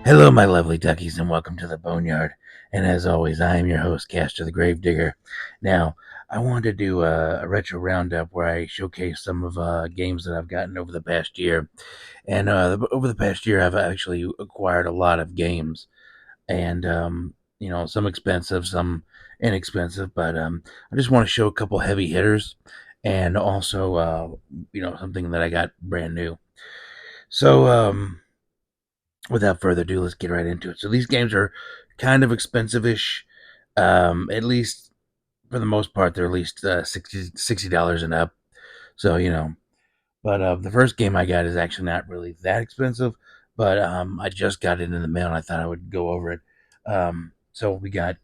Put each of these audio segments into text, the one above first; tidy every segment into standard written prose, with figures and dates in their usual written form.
Hello, my lovely duckies, and welcome to the Boneyard. And as always, I am your host, Caster the Gravedigger. Now, I wanted to do a retro roundup where I showcase some of games that I've gotten over the past year. And over the past year, I've actually acquired a lot of games, and some expensive, some inexpensive. But I just want to show a couple heavy hitters, and also something that I got brand new. So without further ado, let's get right into it. So these games are kind of expensive-ish. At least for the most part, they're at least $60 and up. So but the first game I got is actually not really that expensive. But I just got it in the mail, and I thought I would go over it. So we got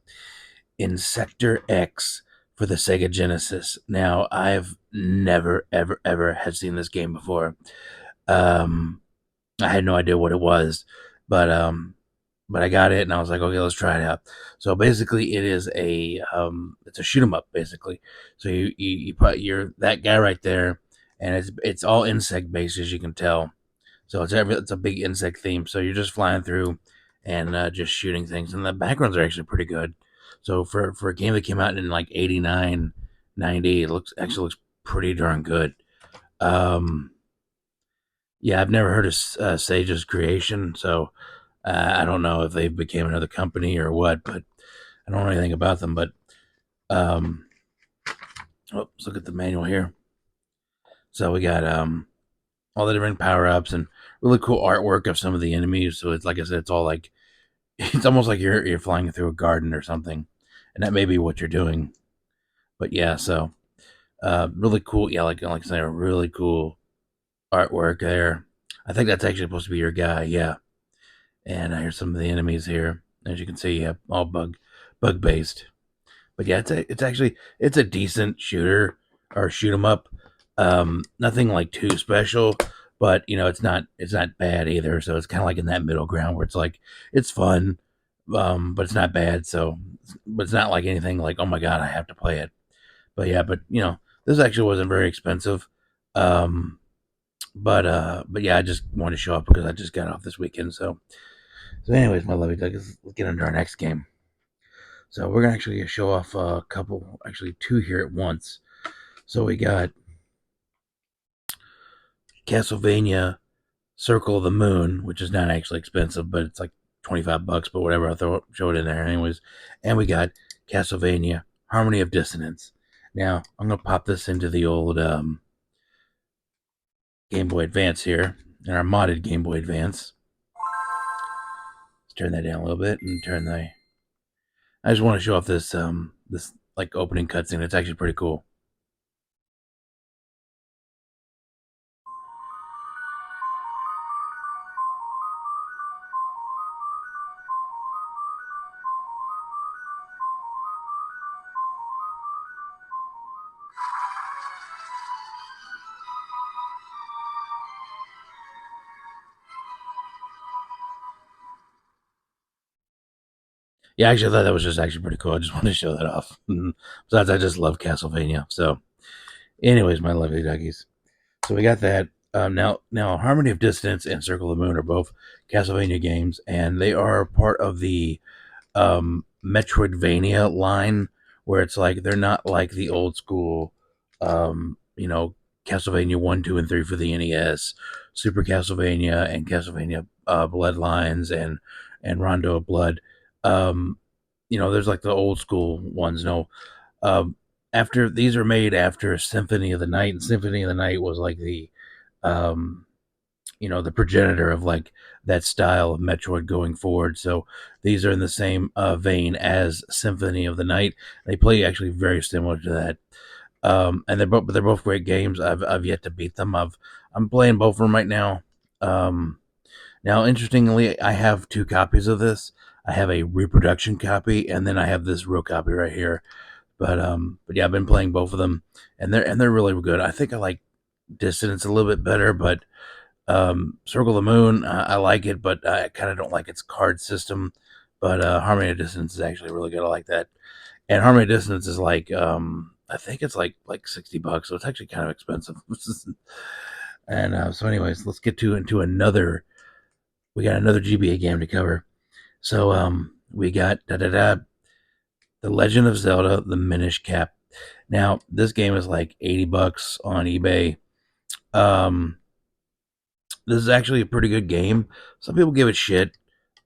Insector X for the Sega Genesis. Now I've never, ever, ever had seen this game before. Um, I had no idea what it was, but but I got it and I was like, okay, let's try it out. So basically, it is it's a shoot 'em up basically. So you put your that guy right there, and it's all insect based as you can tell. So it's a big insect theme. So you're just flying through and just shooting things, and the backgrounds are actually pretty good. So for a game that came out in like 89, 90, it looks pretty darn good. Um, yeah, I've never heard of Sage's creation, so I don't know if they became another company or what, but I don't know anything about them. But um, let's look at the manual here. So we got all the different power ups and really cool artwork of some of the enemies. So it's like I said, it's all like it's almost like you're flying through a garden or something, and that may be what you're doing. But yeah, so really cool. Yeah, like I said, a really cool artwork there. I think that's actually supposed to be your guy. Yeah. And here's some of the enemies here. As you can see, yeah, all bug based. But yeah, it's a decent shooter or shoot 'em up. Nothing like too special, but it's not bad either. So it's kind of like in that middle ground where it's like it's fun, but it's not bad. So, but it's not like anything like, oh my god, I have to play it. But yeah, but this actually wasn't very expensive. Um, but yeah, I just wanted to show up because I just got off this weekend. So anyways, my lovely duck, let's get into our next game. So we're gonna actually show off a couple, actually two here at once. So we got Castlevania Circle of the Moon, which is not actually expensive, but it's like $25, but whatever, show it in there anyways. And we got Castlevania Harmony of Dissonance. Now I'm gonna pop this into the old Game Boy Advance here, in our modded Game Boy Advance. Let's turn that down a little bit and turn the. I just want to show off this like opening cutscene. It's actually pretty cool. Yeah, actually, I thought that was just actually pretty cool. I just wanted to show that off. Besides, I just love Castlevania. So, anyways, my lovely duckies. So we got that. Now, Harmony of Distance and Circle of the Moon are both Castlevania games, and they are part of the Metroidvania line, where it's like they're not like the old school, Castlevania 1, 2, and 3 for the NES, Super Castlevania, and Castlevania Bloodlines, and Rondo of Blood. Um, there's like the old school ones. No, um, after these are made after Symphony of the Night, and Symphony of the Night was like um, the progenitor of like that style of Metroid going forward. So these are in the same vein as Symphony of the Night. They play actually very similar to that. And they're both great games. I've yet to beat them. I'm playing both of them right now. Um, Now, interestingly, I have two copies of this. I have a reproduction copy, and then I have this real copy right here. But yeah, I've been playing both of them, and they're really good. I think I like Distance a little bit better, but Circle of the Moon, I like it, but I kind of don't like its card system. But Harmony of Distance is actually really good. I like that. And Harmony of Distance is like I think it's like $60, so it's actually kind of expensive. And so, anyways, let's get into another we got another GBA game to cover. So we got The Legend of Zelda: The Minish Cap. Now this game is like $80 on eBay. Um, this is actually a pretty good game. Some people give it shit.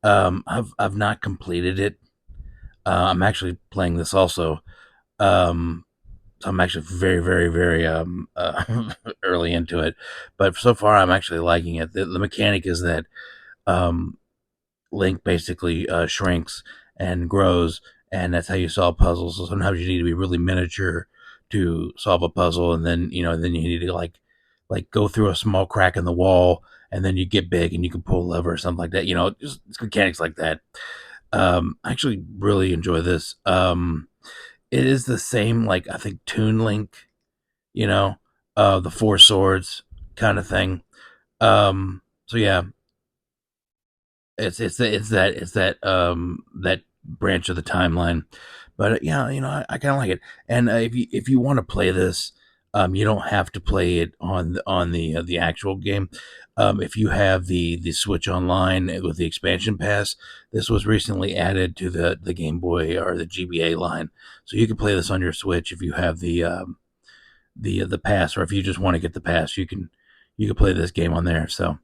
I've not completed it. I'm actually playing this also. Um, so I'm actually very early into it, but so far I'm actually liking it. The mechanic is that um, Link basically shrinks and grows, and that's how you solve puzzles. So sometimes you need to be really miniature to solve a puzzle, and then then you need to like go through a small crack in the wall, and then you get big and you can pull a lever or something like that. Just it's mechanics like that. I actually really enjoy this. It is the same, like I think Toon Link, you know, the Four Swords kind of thing. So yeah, it's that branch of the timeline, but yeah, I kind of like it. And if you want to play this, you don't have to play it on the actual game. If you have the Switch Online with the expansion pass, this was recently added to the Game Boy or the GBA line, so you can play this on your Switch if you have the pass, or if you just want to get the pass, you can play this game on there. So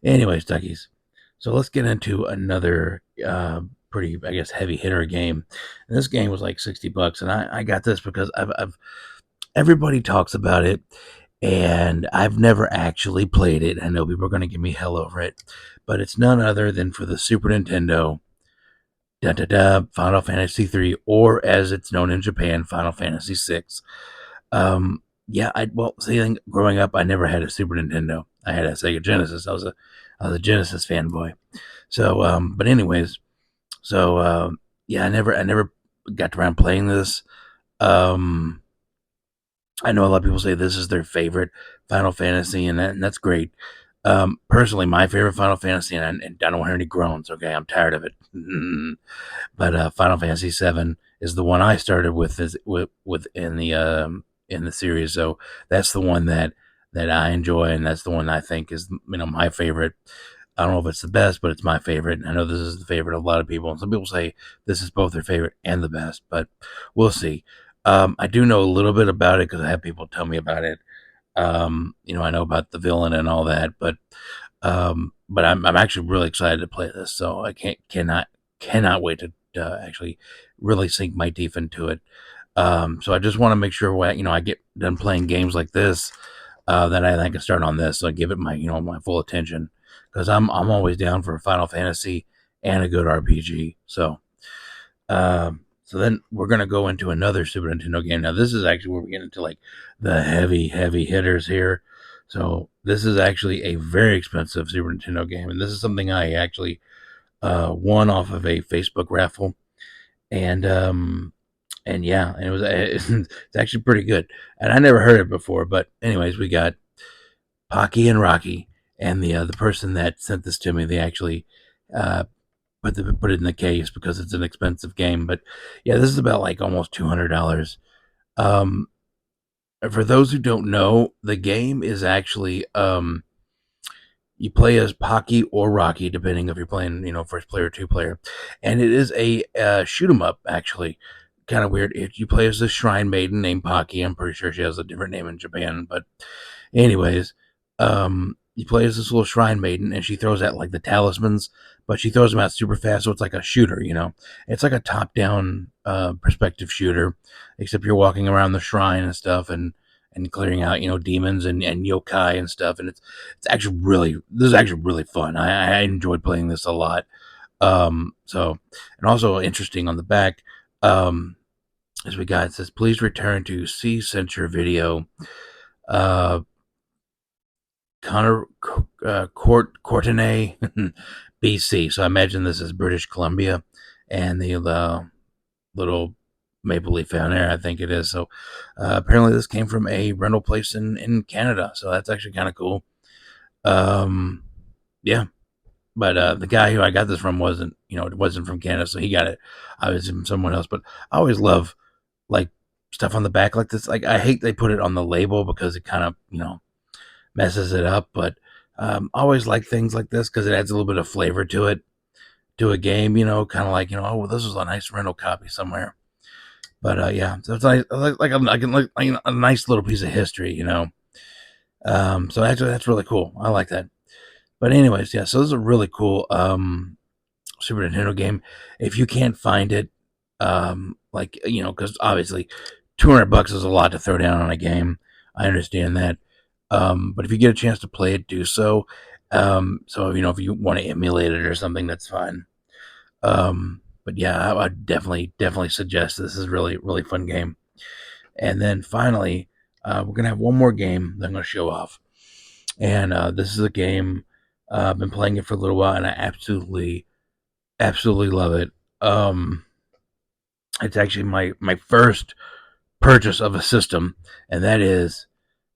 anyways, Duckies. So let's get into another pretty, I guess, heavy hitter game. And this game was like $60, and I got this because I've everybody talks about it, and I've never actually played it. I know people are going to give me hell over it, but it's none other than for the Super Nintendo. Da da da, Final Fantasy 3, or as it's known in Japan, Final Fantasy 6. Yeah, see, growing up, I never had a Super Nintendo. I had a Sega Genesis. I was a Genesis fanboy. So, but anyways, so yeah, I never got around playing this. Um, I know a lot of people say this is their favorite Final Fantasy, and that's great. Personally, my favorite Final Fantasy, and I don't hear any groans. Okay, I'm tired of it. But Final Fantasy VII is the one I started with, with in the series. So that's the one that I enjoy, and that's the one I think is my favorite. I don't know if it's the best, but it's my favorite. I know this is the favorite of a lot of people, and some people say this is both their favorite and the best, but we'll see. I do know a little bit about it because I have people tell me about it. I know about the villain and all that, but I'm actually really excited to play this. So I cannot wait to actually really sink my teeth into it. So I just want to make sure when I get done playing games like this, that I can start on this. So I give it my full attention, because I'm always down for a Final Fantasy and a good RPG. So then we're gonna go into another Super Nintendo game. Now this is actually where we get into like the heavy hitters here. So this is actually a very expensive Super Nintendo game, and this is something I actually won off of a Facebook raffle, and yeah, and it was it's actually pretty good, and I never heard it before. But anyways, we got Pocky and Rocky, and the person that sent this to me, they actually uh, put it in the case because it's an expensive game. But yeah, this is about like almost $200. Um, for those who don't know, the game is actually you play as Pocky or Rocky, depending if you're playing, first player or two player, and it is a shoot 'em up. Actually, kind of weird. You play as this shrine maiden named Pocky. I'm pretty sure she has a different name in Japan, but anyways, you play as this little shrine maiden, and she throws out like the talismans, but she throws them out super fast, so it's like a shooter. It's like a top-down perspective shooter, except you're walking around the shrine and stuff, and clearing out demons and yokai and stuff, and this is actually really fun. I enjoyed playing this a lot. And also interesting on the back, as we got, it says, please return to C Censure Video, uh, Connor Courtenay, BC. So I imagine this is British Columbia, and the little maple leaf down there, I think it is. So apparently this came from a rental place in Canada. So that's actually kind of cool. Um, yeah, but the guy who I got this from it wasn't from Canada, so he got it. I was from someone else, but I always love like stuff on the back like this. Like I hate they put it on the label because it kind of messes it up. But Always like things like this because it adds a little bit of flavor to it, to a game. Kind of like oh, well, this was a nice rental copy somewhere. But yeah, so it's like a nice little piece of history. So that's really cool. I like that. But anyways, yeah. So this is a really cool Super Nintendo game. If you can't find it, like because obviously, $200 is a lot to throw down on a game. I understand that. But if you get a chance to play it, do so. So if you want to emulate it or something, that's fine. But yeah, I would definitely suggest this is really really fun game. And then finally, we're gonna have one more game that I'm gonna show off, and this is a game. I've been playing it for a little while, and I absolutely love it. It's actually my first purchase of a system, and that is,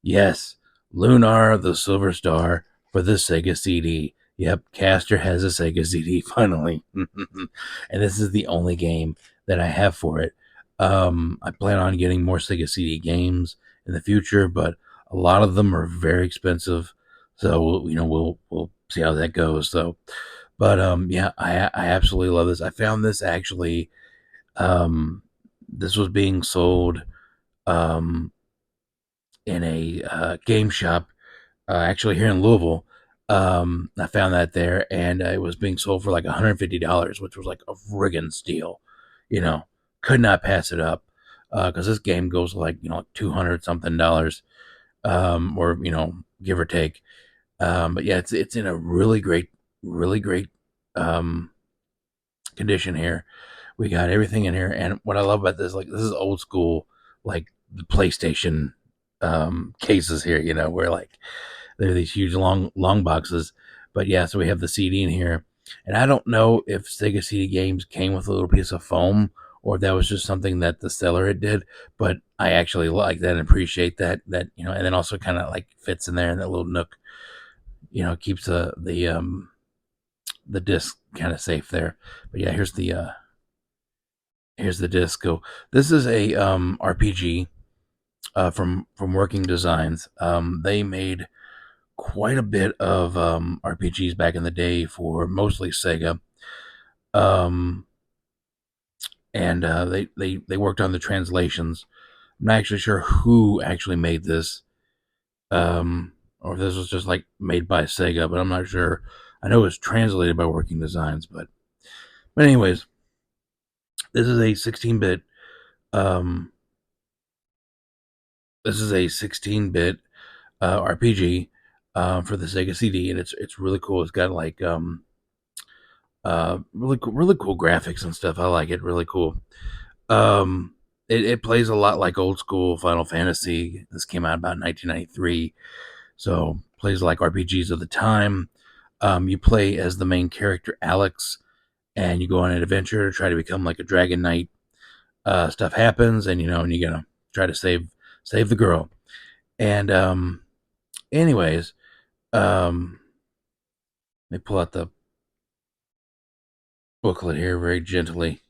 yes, Lunar the Silver Star for the Sega CD. Yep, Caster has a Sega CD finally, and this is the only game that I have for it. I plan on getting more Sega CD games in the future, but a lot of them are very expensive. So we'll see how that goes. So, but yeah, I absolutely love this. I found this actually. This was being sold um, in a game shop, actually here in Louisville. I found that there, and it was being sold for like $150, which was like a friggin' steal. You know, could not pass it up because this game goes like 200 something dollars, or give or take. But yeah, it's in a really great um, condition here. We got everything in here, and what I love about this, like this is old school, like the PlayStation cases here. Where like they're these huge long boxes. But yeah, so we have the CD in here, and I don't know if Sega CD games came with a little piece of foam or if that was just something that the seller had did. But I actually like that and appreciate that, and then also kind of like fits in there in that little nook. Keeps the disc kind of safe there. But yeah, here's the disc. So this is a RPG from Working Designs. They made quite a bit of RPGs back in the day for mostly Sega. Um, and they worked on the translations. I'm not actually sure who actually made this, or if this was just like made by Sega, but I'm not sure. I know it was translated by Working Designs, but anyways, this is a 16-bit. Um, this is a 16-bit RPG for the Sega CD, and it's really cool. It's got like really cool graphics and stuff. I like it. Really cool. It plays a lot like old school Final Fantasy. This came out about 1993, so plays like RPGs of the time. You play as the main character Alex, and you go on an adventure to try to become like a dragon knight. Stuff happens, and you gotta try to save the girl. And anyways, let me pull out the booklet here very gingerly.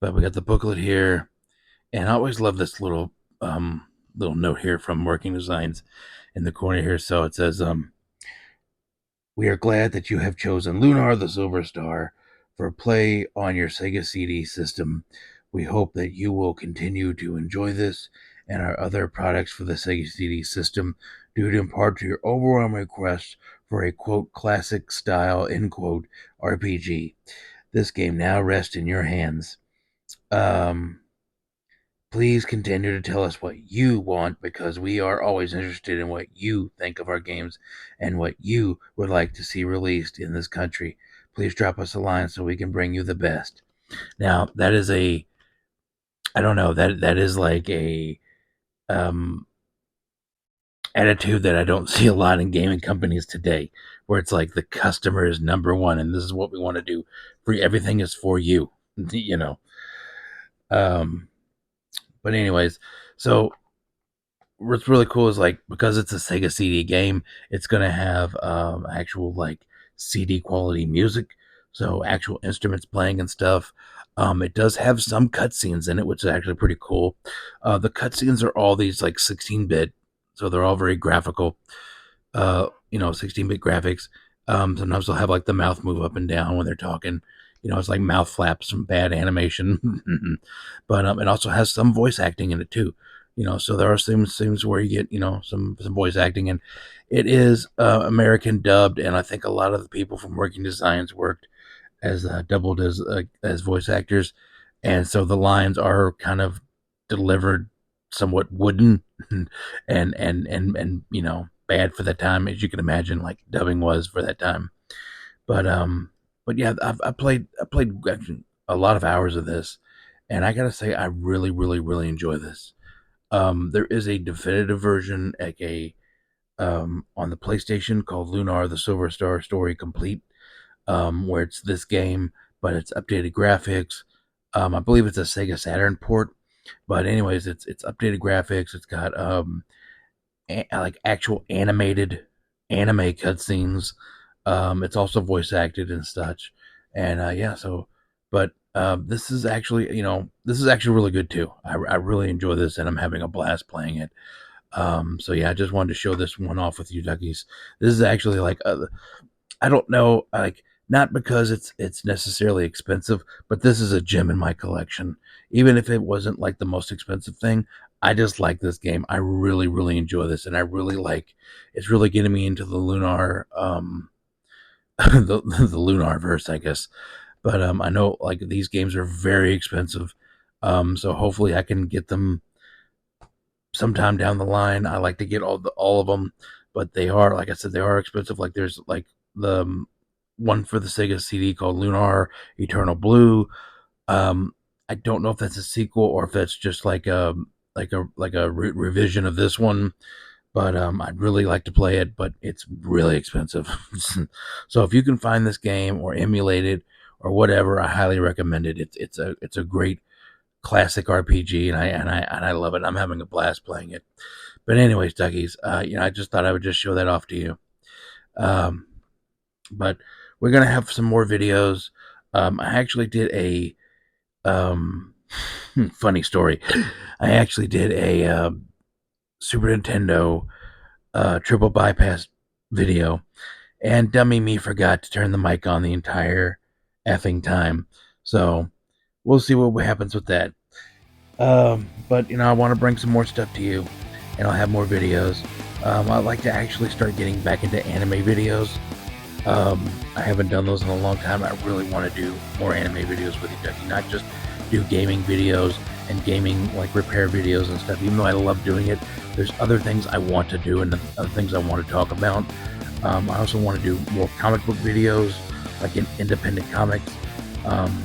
But we got the booklet here, and I always love this little note here from Working Designs in the corner here. So it says, "We are glad that you have chosen Lunar the Silver Star for play on your Sega CD system. We hope that you will continue to enjoy this and our other products for the Sega CD system due in part to your overwhelming request for a quote classic style end quote RPG. This game now rests in your hands. Um, Please continue to tell us what you want because we are always interested in what you think of our games and what you would like to see released in this country. Please drop us a line so we can bring you the best." Now, that is I don't know, that is like a um, attitude that I don't see a lot in gaming companies today, where it's like the customer is number one and this is what we want to do. Everything is for you, you know. Um, but anyways, so what's really cool is like because it's a Sega CD game, it's gonna have actual like CD quality music, so actual instruments playing and stuff. It does have some cutscenes in it, which is actually pretty cool. The cutscenes are all these like 16-bit. so they're all very graphical. 16-bit graphics. Sometimes they'll have like the mouth move up and down when they're talking. It's like mouth flaps from bad animation. But it also has some voice acting in it too. So there are some things where you get some voice acting, and it is American dubbed, and I think a lot of the people from Working Designs worked as doubled as voice actors, and so the lines are kind of delivered somewhat wooden and bad for that time, as you can imagine, like dubbing was for that time. But yeah, I played a lot of hours of this, and I gotta say I really really really enjoy this. There is a definitive version, like a on the PlayStation, called Lunar: The Silver Star Story Complete, where it's this game, but it's updated graphics. I believe it's a Sega Saturn port, but anyways, it's updated graphics. It's got like actual animated anime cutscenes. It's also voice acted and such, and yeah. So, but this is actually really good too. I really enjoy this, and I'm having a blast playing it. So yeah, I just wanted to show this one off with you, Duckies. This is actually like I don't know, like, not because it's necessarily expensive, but this is a gem in my collection. Even if it wasn't like the most expensive thing, I just like this game. I really, really enjoy this, and I really like. It's really getting me into the Lunar, the Lunar verse, I guess. But I know like these games are very expensive, so hopefully I can get them sometime down the line. I like to get all of them, but they are, like I said, they are expensive. Like there's like the one for the Sega CD called Lunar Eternal Blue. I don't know if that's a sequel or if that's just like a revision of this one, but I'd really like to play it, but it's really expensive. So if you can find this game or emulate it or whatever, I highly recommend it. It's a great classic RPG, and I love it. I'm having a blast playing it. But anyways, Duckies, I just thought I would just show that off to you. Um, but we're gonna have some more videos. I actually did a funny story. I actually did a Super Nintendo triple bypass video, and dummy me forgot to turn the mic on the entire effing time. So we'll see what happens with that. But I want to bring some more stuff to you, and I'll have more videos. I'd like to actually start getting back into anime videos. I haven't done those in a long time. I really want to do more anime videos with you, Ducky. Not just do gaming videos and gaming like repair videos and stuff. Even though I love doing it, there's other things I want to do and other things I want to talk about. I also want to do more comic book videos, like in independent comics.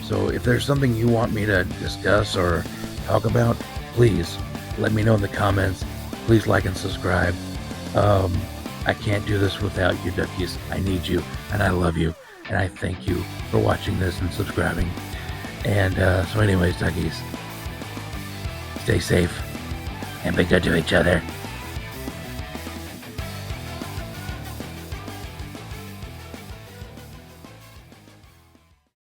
So if there's something you want me to discuss or talk about, please let me know in the comments. Please like and subscribe. I can't do this without you, Duckies. I need you, and I love you, and I thank you for watching this and subscribing. And so anyways, Duckies, stay safe and be good to each other.